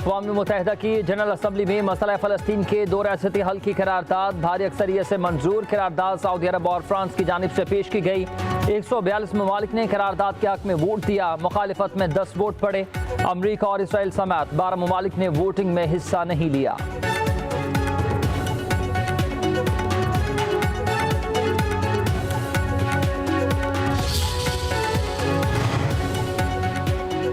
अक़वाम मुत्तहिदा की general assembly में मसला फ़लस्तीन के दो रियासती हल की करारदाद भारी अक्सरियत से मंजूर। करारदाद सऊदी अरब और फ्रांस की जानिब से पेश की गई। 142 ममालिक ने करारदाद के हक में वोट दिया। मुखालिफत में 10 वोट पड़े। अमरीका और इसराइल समेत 12 ममालिक ने वोटिंग में हिस्सा नहीं लिया।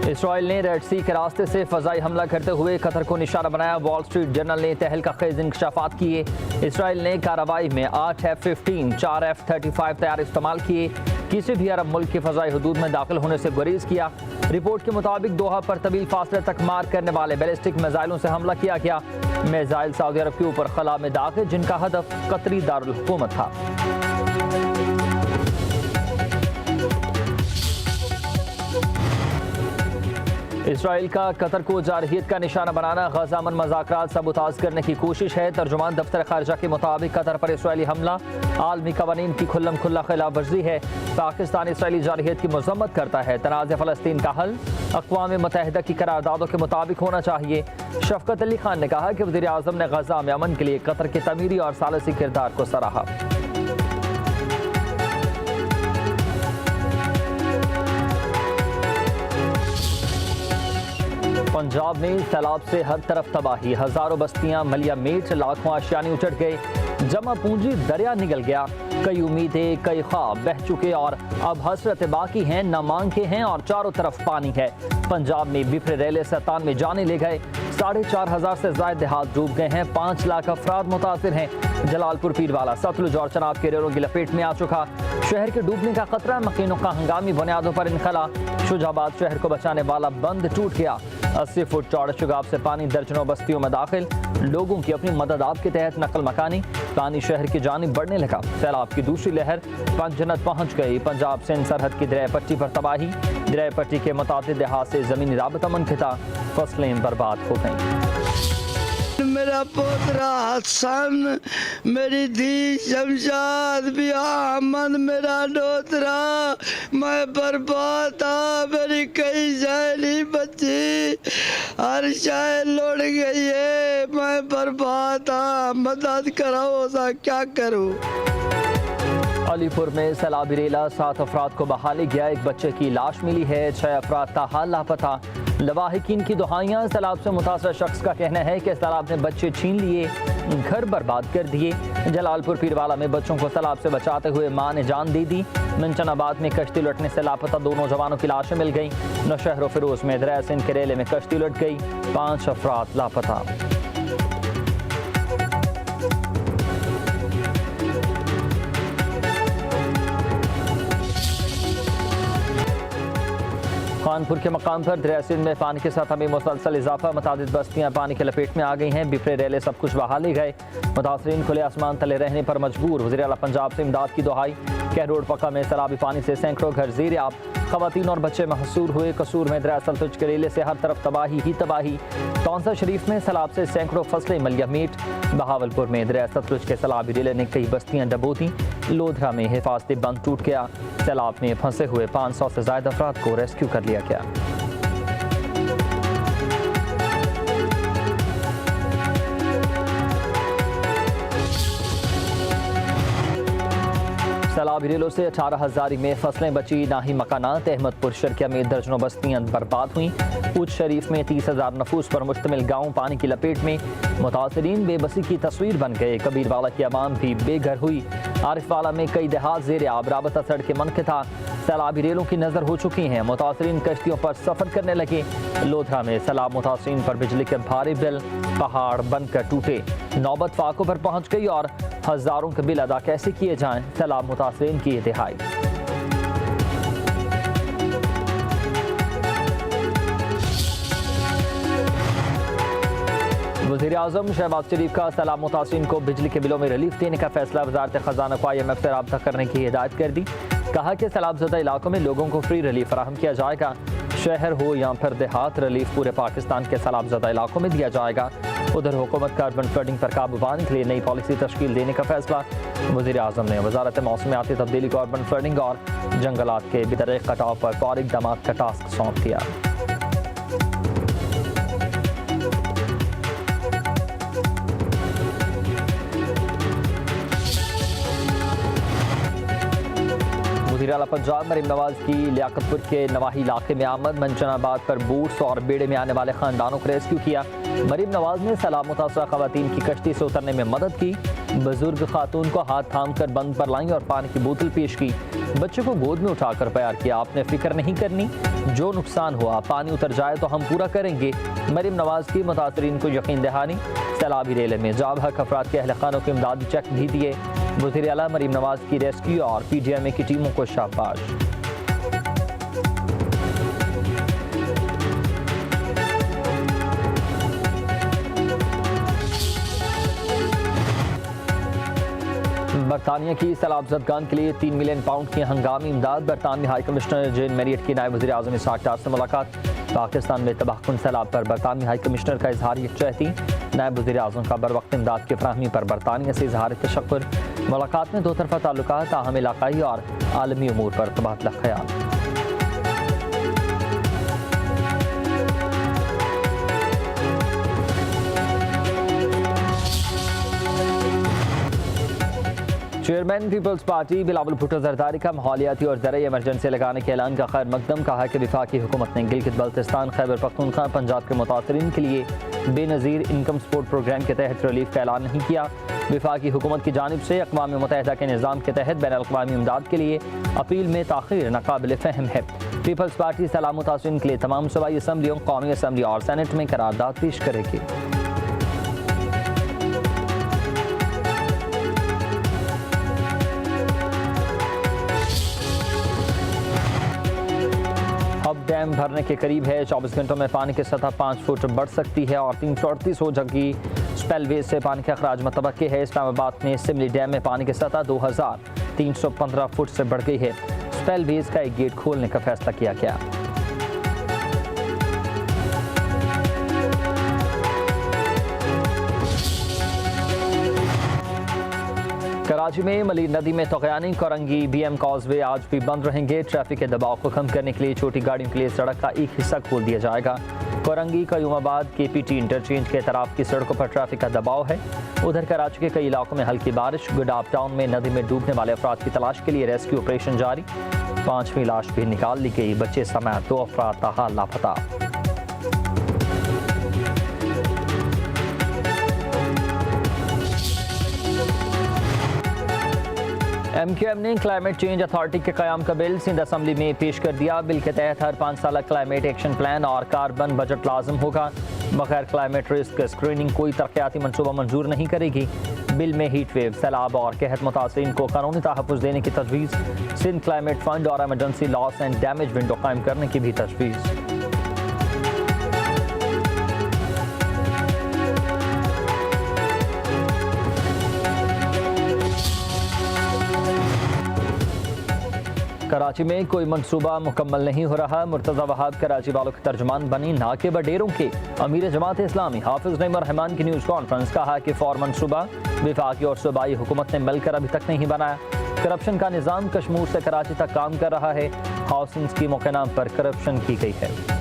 इसराइल ने रेड सी के रास्ते से फ़ज़ाई हमला करते हुए कतर को निशाना बनाया। वॉल स्ट्रीट जर्नल ने तहलका खेज़ इंकशाफात किए। इसराइल ने कार्रवाई में 8 F-15, 4 F-35 तैयार इस्तेमाल किए। किसी भी अरब मुल्क की फ़ज़ाई हदूद में दाखिल होने से गुरेज किया। रिपोर्ट के मुताबिक दोहा पर तवील फासले तक मार करने वाले बैलिस्टिक मिसाइलों से हमला किया गया। मिसाइल सऊदी अरब के ऊपर खला में दागे जिनका हदफ कतरी दारुल हुकूमत था। इसराइल का कतर को जारहियत का निशाना बनाना गजा अमन मज़ाकरात सबूताज करने की कोशिश है। तर्जुमान दफ्तर खारजा के मुताबिक कतर पर इसराइली हमला आलमी कवानीन की खुल्लम खुल्ला खिलाफ वर्जी है। पाकिस्तान इसराइली जारहियत की मजम्मत करता है। तनाज़ फ़लस्तीन का हल अक़वाम मुत्तहिदा की करारदादों के मुताबिक होना चाहिए। शफ़क़त अली खान ने कहा कि वज़ीर आज़म ने गजा में अमन के लिए कतर के तमीरी और सालसी किरदार को सराहा। पंजाब में सैलाब से हर तरफ तबाही। हजारों बस्तियां मलिया मेट, लाखों आशियाने उचट गए। जमा पूंजी दरिया निकल गया। कई उम्मीदें, कई ख्वाब बह चुके और अब हसरत बाकी हैं। न मांगे हैं और चारों तरफ पानी है। पंजाब में बिफरे रेले 97 जाने ले गए। 4,500 से ज्यादा देहात डूब गए हैं। 5 लाख अफराद मुतासिर हैं। जलालपुर पीरवाला सतलुज और चनाब के रेलों की लपेट में आ चुका। शहर के डूबने का खतरा। मकीनों का हंगामी बुनियादों पर इनखला। शुजाबाद शहर को बचाने वाला बंद टूट गया। 80 फुट चौड़े शुगाब से पानी दर्जनों बस्तियों में दाखिल। लोगों की अपनी मदद आपके तहत नकल मकानी। पानी शहर की जानिब बढ़ने लगा। सैलाब की दूसरी लहर पंजनत पहुंच गई। पंजाब सिंध सरहद की दरिया पट्टी पर तबाही। दरिया पट्टी के मुताबिक देहात से जमीनी राबता मुनक़ता। फसलें बर्बाद हो गईं। मेरा पोतरा हसन, मेरी धी शमशाद, बिया अहमद मेरा डोतरा, मैं बर्बाद था। मेरी कई सहेली बच्ची हर शाय लौट गई है। मैं बर्बाद था। मदद कराओ, सा क्या करूं। अलीपुर में सैलाबी रेला 7 अफराद को बहाली गया। एक बच्चे की लाश मिली है। 6 अफराद ताहाल लापता। लवाहिकीन की दुहाइयां। सैलाब से मुतासर शख्स का कहना है कि सैलाब ने बच्चे छीन लिए, घर बर्बाद कर दिए। जलालपुर पीरवाला में बच्चों को सैलाब से बचाते हुए मां ने जान दे दी। मिंचनाबाद में कश्ती लुटने से लापता 2 नौजवानों की लाशें मिल गई। नौशहर फिरोज में दरिया सिंध के रेले में कश्ती लुट गई। 5 अफराद लापता। खानपुर के मकाम पर दरिया सिंध में पानी के सतह में मुसलसल इजाफा। मुतादिद बस्तियां पानी के लपेट में आ गई हैं। बिफरे रेले सब कुछ बहा ले गए। मुतासरीन खुले आसमान तले रहने पर मजबूर। वज़ीर आला पंजाब से इमदाद की दुहाई। कह रोड पक्का में सैलाबी पानी से सैकड़ों घर ज़ेर आब। ख़वातीन और बच्चे महसूर हुए। कसूर में दरिया सतलुज के रेले से हर तरफ तबाही ही तबाही। तौंसा शरीफ में सैलाब से सैकड़ों फसलें मलिया मीट। बहावलपुर में दरिया सतलुज के सैलाबी रेले ने कई बस्तियां डबो दी। लोधरा में हिफाजती बंद टूट गया। सैलाब में फंसे हुए 500 से ज्यादा अफराद को रेस्क्यू कर लिया गया। सैलाबी रेलों से 18,000 में फसलें बची। ना ही मकानात। अहमदपुर शर्किया में दर्जनों बस्तियां बर्बाद हुई। पूछ शरीफ में 30,000 नफूस पर मुश्तमिल गाँव पानी की लपेट में। मुतासरीन बेबसी की तस्वीर बन गए। कबीरवाला की आवाम भी बेघर हुई। आरिफवाला में कई देहात ज़ेर आब। राबता सड़कें मुनक़ता। सैलाबी रेलों की नज़र हो चुकी हैं। मुतासरीन कश्तियों पर सफ़र करने लगे। लोधरा में सैलाब मुतासरीन पर बिजली के भारी बिल पहाड़ बनकर टूटे। नौबत फाकों पर पहुँच गई और हज़ारों के बिल अदा कैसे किए जाएँ। सैलाब मुतासरीन की दिहाई। वज़ीर आज़म शहबाज शरीफ का सैलाब मुतासरीन को बिजली के बिलों में रिलीफ देने का फैसला। वज़ारत ख़जाना को IMF से रब्ता करने की हिदायत कर दी। कहा कि सैलाब ज़दा इलाकों में लोगों को फ्री रिलीफ फराहम किया जाएगा। शहर हो या फिर देहात, रिलीफ पूरे पाकिस्तान के सैलाब ज़दा इलाकों में दिया जाएगा। उधर हुकूमत का अर्बन फ्लडिंग पर काबू पाने के लिए नई पॉलिसी तश्कील देने का फैसला। वज़ीर आज़म ने वज़ारत मौसमियाती तब्दीली को अर्बन फ्लडिंग और जंगलात के बेदरक कटाव पर फौरी इक़दामात का टास्क सौंप दिया। वज़ीर आला पंजाब मरीम नवाज की लियाकतपुर के नवाही इलाके में आमद। मंचनाबाद पर बूट्स और बेड़े में आने वाले खानदानों को रेस्क्यू किया। मरीम नवाज ने सैलाब मुतासरा खवातीन की कश्ती से उतरने में मदद की। बुजुर्ग खातून को हाथ थाम कर बंद पर लाई और पानी की बोतल पेश की। बच्चे को गोद में उठाकर प्यार किया। आपने फिक्र नहीं करनी, जो नुकसान हुआ पानी उतर जाए तो हम पूरा करेंगे। मरीम नवाज की मुतासरीन को यकीन दहानी। सैलाबी रेले में जाबहक अफराद के अहल खानों के इमदादी चेक भी दिए। वज़ीर आला मरीम नवाज की रेस्क्यू और PGMA की टीमों को शाबाश। बरतानिया की सैलाब ज़दगान के लिए 3 मिलियन पाउंड की हंगामी इमदाद। बरतानवी हाई कमिश्नर जेन मैरियट की नायब वज़ीर आज़म इसहाक डार से मुलाकात। पाकिस्तान में तबाहकुन सैलाब पर बरतानवी हाई कमिश्नर का इजहार यकजहती। नायब वज़ीर आज़म का बरवक्त इमदाद की फराहमी पर बरतानिया से इजहार तशक्कुर। मुलाकात में दो तरफा ताल्लुकात, अहम इलाकाई और आलमी उमूर पर तबादला ख्याल। Chairman Peoples Party Bilawal Bhutto Zardari का माहौलियाती और ज़राई इमरजेंसी लगाने के ऐलान का खैर मकदम। कहा कि वफाकी हुकूमत ने गिलगित बल्तिस्तान, खैबर पख्तूनख्वा, पंजाब के मुतासरीन के लिए बेनज़ीर इनकम सपोर्ट प्रोग्राम के तहत रिलीफ का ऐलान नहीं किया। वफाकी हुकूमत की जानिब से अक़वाम मुत्तहिदा के निज़ाम के तहत बैन अल-अक़वामी इमदाद के लिए अपील में ताख़ीर नाक़ाबिल फ़हम है। पीपल्स पार्टी सैलाब मुतासरीन के लिए तमाम सूबाई असम्बलियों, कौमी असम्बली और सेनेट में करारदाद पेश करेगी। अब डैम भरने के करीब है। 24 घंटों में पानी की सतह 5 फुट बढ़ सकती है और 338 हो जबकि स्पेलवेज से पानी के अखराज मतबक्के है। इस्लामाबाद में सिमली डैम में पानी की सतह 2315 फुट से बढ़ गई है। स्पेलवेज का एक गेट खोलने का फैसला किया गया। कराची में मली नदी में तगयानी, कोरंगी BM कॉजवे आज भी बंद रहेंगे। ट्रैफिक के दबाव को कम करने के लिए छोटी गाड़ियों के लिए सड़क का एक हिस्सा खोल दिया जाएगा। कोरंगी कयूमाबाद KPT इंटरचेंज के तरफ की सड़कों पर ट्रैफिक का दबाव है। उधर कराची के कई इलाकों में हल्की बारिश। गुडाप टाउन में नदी में डूबने वाले अफराद की तलाश के लिए रेस्क्यू ऑपरेशन जारी। 5वीं लाश भी निकाल ली गई। बच्चे समेत 2 अफराद ताहाल लापता। MQM ने क्लाइमेट चेंज अथॉरिटी के क़याम का बिल सिंध असम्बली में पेश कर दिया। बिल के तहत हर 5 साल क्लाइमेट एक्शन प्लान और कार्बन बजट लाजम होगा। बगैर क्लाइमेट रिस्क स्क्रीनिंग कोई तरक्याती मनसूबा मंजूर नहीं करेगी। बिल में हीट वेव, सैलाब और कहत मुतासरीन को कानूनी तहफ़्फ़ुज़ देने की तजवीज़। सिंध क्लाइमेट फंड और emergency loss and damage window कायम करने की भी तजवीज़। कराची में कोई मंसूबा मुकम्मल नहीं हो रहा। मुर्तज़ा वहाब कराची वालों के तर्जुमान बनी, ना के बडेरों के। अमीर जमात इस्लामी हाफिज नईम रहमान की न्यूज़ कॉन्फ्रेंस। कहा कि फौर मंसूबा वफाकी और सूबाई हुकूमत ने मिलकर अभी तक नहीं बनाया। करप्शन का निज़ाम कश्मीर से कराची तक काम कर रहा है। हाउसिंग स्कीमों के नाम पर करप्शन की गई है।